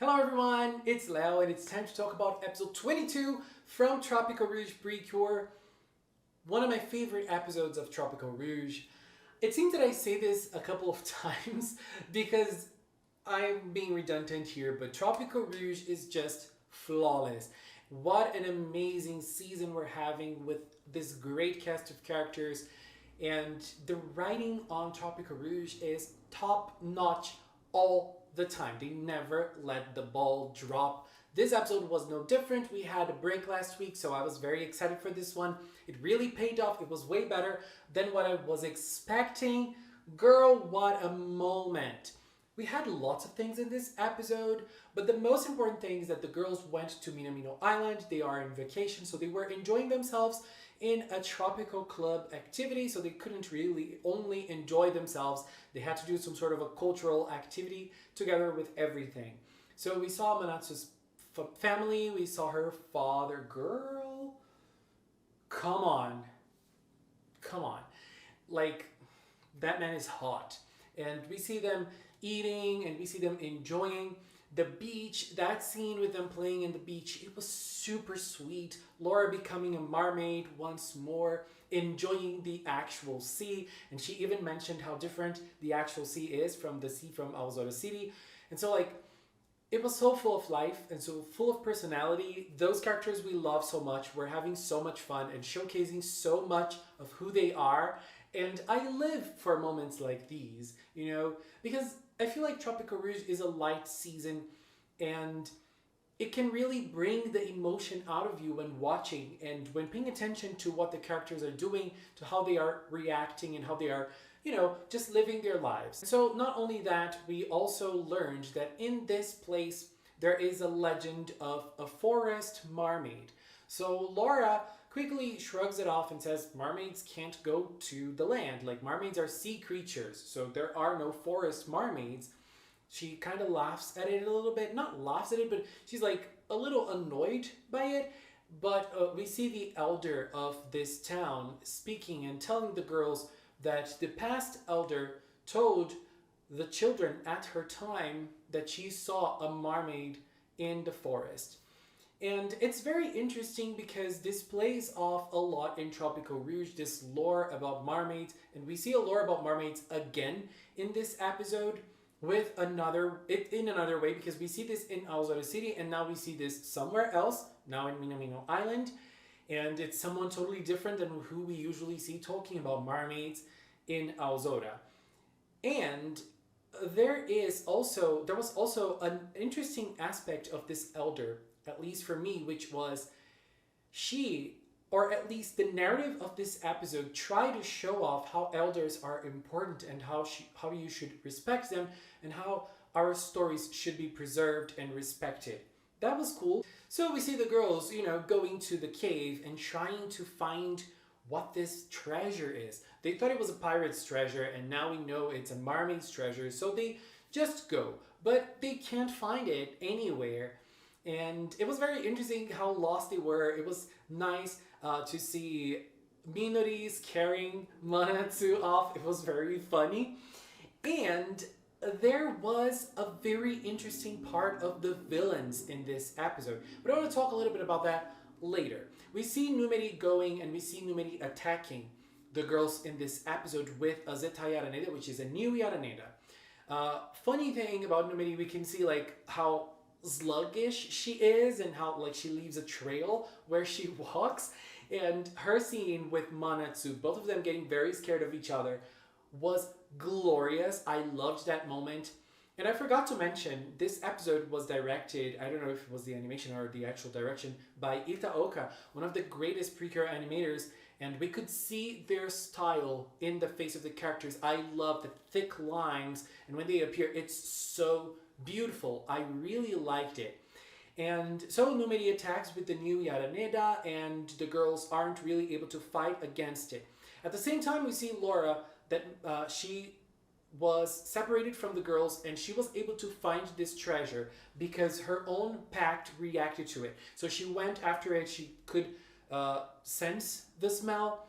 Hello everyone, it's Leo and it's time to talk about episode 22 from Tropical-Rouge Precure, one of my favorite episodes of Tropical-Rouge. It seems that I say this a couple of times because I'm being redundant here, but Tropical-Rouge is just flawless. What an amazing season we're having with this great cast of characters, and the writing on Tropical-Rouge is top notch all the time. They never let the ball drop. This episode was no different. We had a break last week, so I was very excited for this one. It really paid off. It was way better than what I was expecting. Girl, what a moment. We had lots of things in this episode, but the most important thing is that the girls went to Minamino Island. They are on vacation, so they were enjoying themselves in a tropical club activity, so they couldn't really only enjoy themselves. They had to do some sort of a cultural activity together with everything. So we saw Manatsu's family, we saw her father. Girl, come on. Like, that man is hot. And we see them eating and we see them enjoying the beach. That scene with them playing in the beach, it was super sweet. Laura becoming a mermaid once more, enjoying the actual sea, and she even mentioned how different the actual sea is from the sea from Aozora City. And so, like, it was so full of life and so full of personality. Those characters we love so much, we're having so much fun and showcasing so much of who they are. And I live for moments like these, you know, because I feel like Tropical-Rouge is a light season and it can really bring the emotion out of you when watching and when paying attention to what the characters are doing, to how they are reacting and how they are, you know, just living their lives. So not only that, we also learned that in this place there is a legend of a forest mermaid. So Laura quickly shrugs it off and says mermaids can't go to the land. Like, mermaids are sea creatures, so there are no forest mermaids. She kind of laughs at it a little bit. Not laughs at it, but she's like a little annoyed by it. But we see the elder of this town speaking and telling the girls that the past elder told the children at her time that she saw a mermaid in the forest. And it's very interesting because this plays off a lot in Tropical-Rouge, this lore about mermaids. And we see a lore about mermaids again in this episode with in another way, because we see this in Aozora City and now we see this somewhere else, now in Minamino Island. And it's someone totally different than who we usually see talking about mermaids in Aozora. And there was also an interesting aspect of this elder, at least for me, which was she, or at least the narrative of this episode, tried to show off how elders are important and how you should respect them and how our stories should be preserved and respected. That was cool. So we see the girls, you know, going to the cave and trying to find what this treasure is. They thought it was a pirate's treasure and now we know it's a mermaid's treasure, so they just go. But they can't find it anywhere. And it was very interesting how lost they were. It was nice to see Minori's carrying Manatsu off. It was very funny. And there was a very interesting part of the villains in this episode. But I want to talk a little bit about that later. We see Numeri going and we see Numeri attacking the girls in this episode with a Zeta Yaraneda, which is a new Yaraneda. Funny thing about Numeri, we can see like how sluggish she is and how like she leaves a trail where she walks, and her scene with Manatsu, both of them getting very scared of each other, was glorious. I loved that moment. And I forgot to mention, this episode was directed, I don't know if it was the animation or the actual direction, by Itaoka, one of the greatest Precure animators, and we could see their style in the face of the characters. I love the thick lines, and when they appear, it's so beautiful. I really liked it. And so Numeri attacks with the new Yaraneda and the girls aren't really able to fight against it. At the same time, we see Laura that she was separated from the girls and she was able to find this treasure because her own pact reacted to it. So she went after it. She could sense the smell,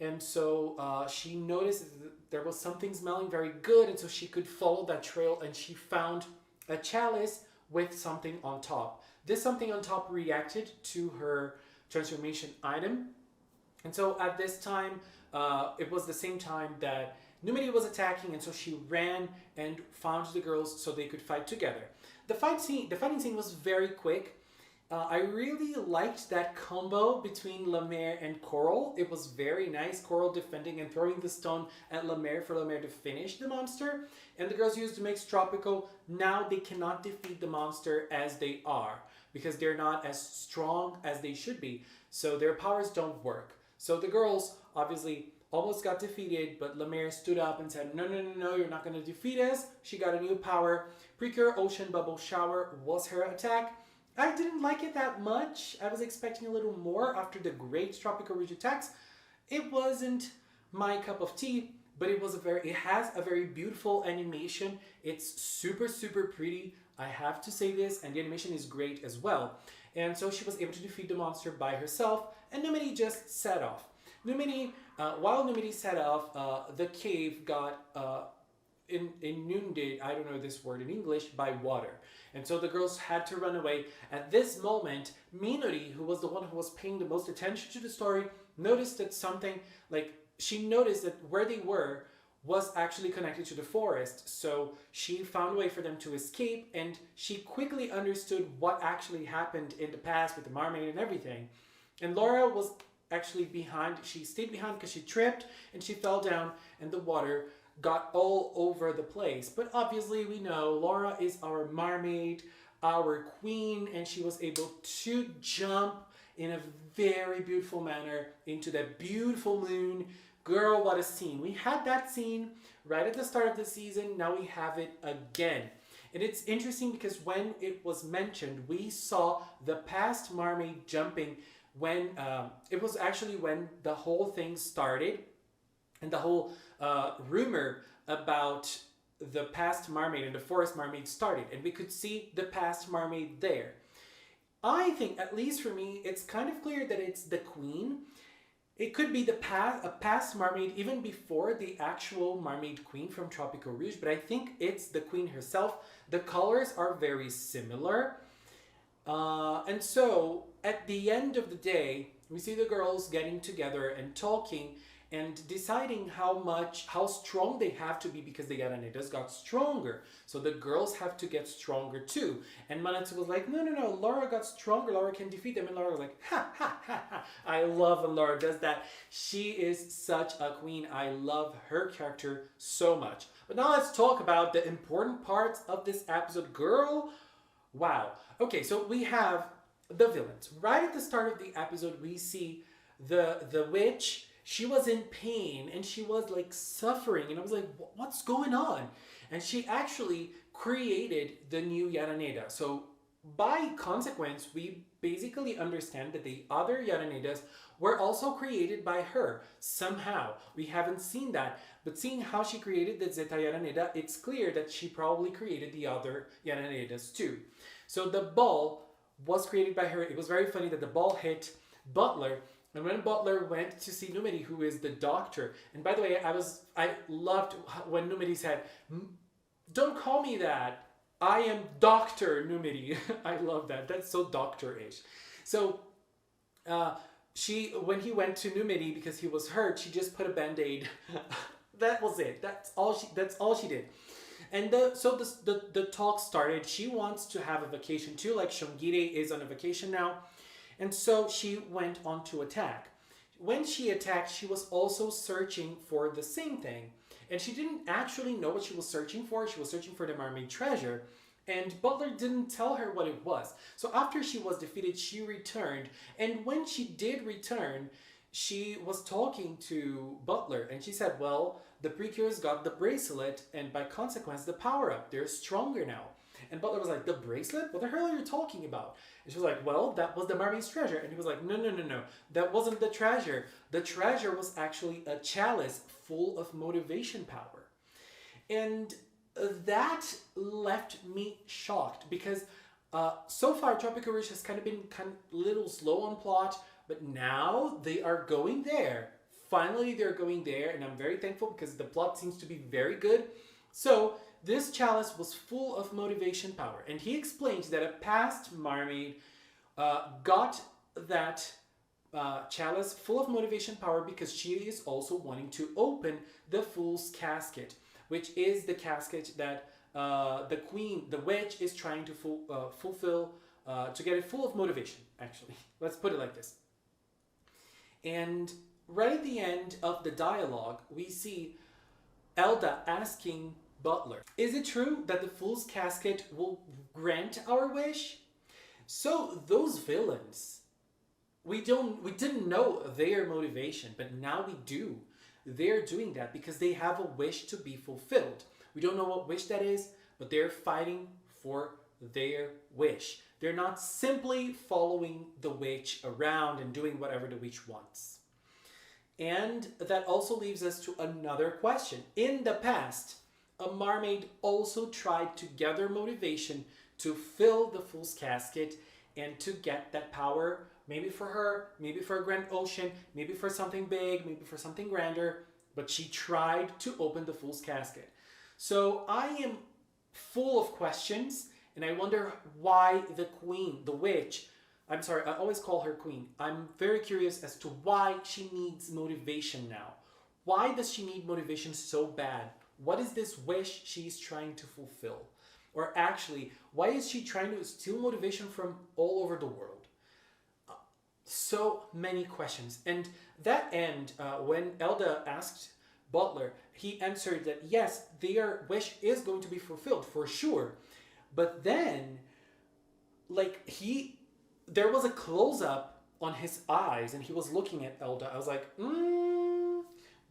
and so she noticed that there was something smelling very good, and so she could follow that trail and she found a chalice with something on top. This something on top reacted to her transformation item. And so at this time, it was the same time that Numity was attacking, and so she ran and found the girls so they could fight together. The fighting scene was very quick. I really liked that combo between Lemaire and Coral. It was very nice. Coral defending and throwing the stone at Lemaire for Lemaire to finish the monster. And the girls used to mix Tropical. Now they cannot defeat the monster as they are because they're not as strong as they should be. So their powers don't work. So the girls obviously almost got defeated, but Lemaire stood up and said, no, no, no, no, you're not going to defeat us. She got a new power. Precure Ocean Bubble Shower was her attack. I didn't like it that much. I was expecting a little more after the great Tropical-Rouge attacks. It wasn't my cup of tea, but it has a very beautiful animation. It's super, super pretty. I have to say this, and the animation is great as well. And so she was able to defeat the monster by herself, and Numity just set off. While Numity set off, the cave got inundated, I don't know this word in English, by water. And so the girls had to run away. At this moment, Minori, who was the one who was paying the most attention to the story, noticed that she noticed that where they were was actually connected to the forest. So she found a way for them to escape, and she quickly understood what actually happened in the past with the mermaid and everything. And Laura was actually behind. She stayed behind because she tripped and she fell down, and the water got all over the place. But obviously we know Laura is our mermaid, our queen, and she was able to jump in a very beautiful manner into that beautiful moon. Girl, what a scene. We had that scene right at the start of the season. Now we have it again. And it's interesting because when it was mentioned, we saw the past mermaid jumping when it was actually when the whole thing started, and the whole rumor about the past mermaid and the forest mermaid started, and we could see the past mermaid there. I think, at least for me, it's kind of clear that it's the queen. It could be a past mermaid even before the actual mermaid queen from Tropical-Rouge, but I think it's the queen herself. The colors are very similar. And so at the end of the day, we see the girls getting together and talking and deciding how strong they have to be, because the Yaranedas got stronger. So the girls have to get stronger too. And Manatsu was like, no, no, no, Laura got stronger. Laura can defeat them. And Laura was like, ha, ha, ha, ha. I love when Laura does that. She is such a queen. I love her character so much. But now let's talk about the important parts of this episode. Girl, wow. Okay, so we have the villains. Right at the start of the episode, we see the witch. She was in pain and she was like suffering, and I was like, what's going on? And she actually created the new Yaraneda. So by consequence, we basically understand that the other Yaranedas were also created by her somehow. We haven't seen that, but seeing how she created the Zeta Yaraneda, it's clear that she probably created the other Yaranedas too. So the ball was created by her. It was very funny that the ball hit Butler. And when Butler went to see Numity, who is the doctor, and by the way, I loved when Numity said, "Don't call me that. I am Dr. Numity." I love that. That's so doctor-ish. So when he went to Numity because he was hurt, she just put a band-aid. That was it. That's all she did. And so the talk started. She wants to have a vacation too, like Shongire is on a vacation now. And so she went on to attack. When she attacked, she was also searching for the same thing. And she didn't actually know what she was searching for. She was searching for the mermaid treasure. And Butler didn't tell her what it was. So after she was defeated, she returned. And when she did return, she was talking to Butler. And she said, well, the Precures got the bracelet. And by consequence, the power-up. They're stronger now. And Butler was like, the bracelet? What the hell are you talking about? And she was like, well, that was the mermaid's treasure. And he was like, no, no, no, no. That wasn't the treasure. The treasure was actually a chalice full of motivation power. And that left me shocked because so far Tropical-Rouge has kind of been a little slow on plot, but now they are going there. Finally, they're going there, and I'm very thankful because the plot seems to be very good. So this chalice was full of motivation power, and he explains that a past mermaid got that chalice full of motivation power because she is also wanting to open the Fool's Casket, which is the casket that the queen, the witch, is trying to fulfill, to get it full of motivation, actually. Let's put it like this. And right at the end of the dialogue, we see Elda asking Butler, is it true that the Fool's Casket will grant our wish? So those villains, we didn't know their motivation, but now we do. They're doing that because they have a wish to be fulfilled. We don't know what wish that is, but they're fighting for their wish. They're not simply following the witch around and doing whatever the witch wants. And that also leaves us to another question. In the past, a mermaid also tried to gather motivation to fill the Fool's Casket and to get that power, maybe for her, maybe for a grand ocean, maybe for something big, maybe for something grander, but she tried to open the Fool's Casket. So I am full of questions, and I wonder why the queen, the witch, I'm sorry, I always call her queen. I'm very curious as to why she needs motivation now. Why does she need motivation so bad? What is this wish she's trying to fulfill? Or actually, why is she trying to steal motivation from all over the world? So many questions. And that end, when Elda asked Butler, he answered that yes, their wish is going to be fulfilled for sure. But then, like, there was a close-up on his eyes and he was looking at Elda. I was like,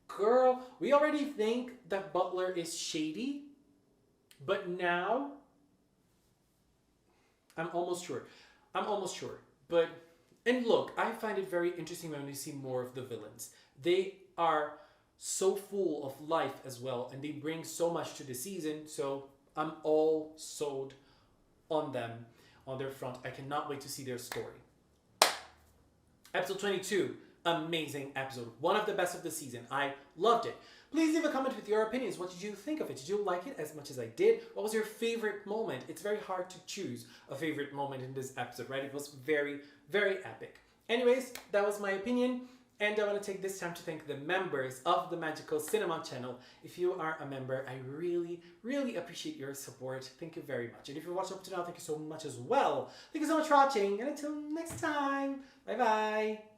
girl, we already think that Butler is shady, but now I'm almost sure. But, and look, I find it very interesting when we see more of the villains. They are so full of life as well, and they bring so much to the season, so I'm all sold on them, on their front. I cannot wait to see their story. Episode 22, amazing episode. One of the best of the season. I loved it. Please leave a comment with your opinions. What did you think of it? Did you like it as much as I did? What was your favorite moment? It's very hard to choose a favorite moment in this episode, right? It was very, very epic. Anyways, that was my opinion. And I want to take this time to thank the members of the Magical Cinema channel. If you are a member, I really, really appreciate your support. Thank you very much. And if you're watching up to now, thank you so much as well. Thank you so much for watching. And until next time, bye-bye.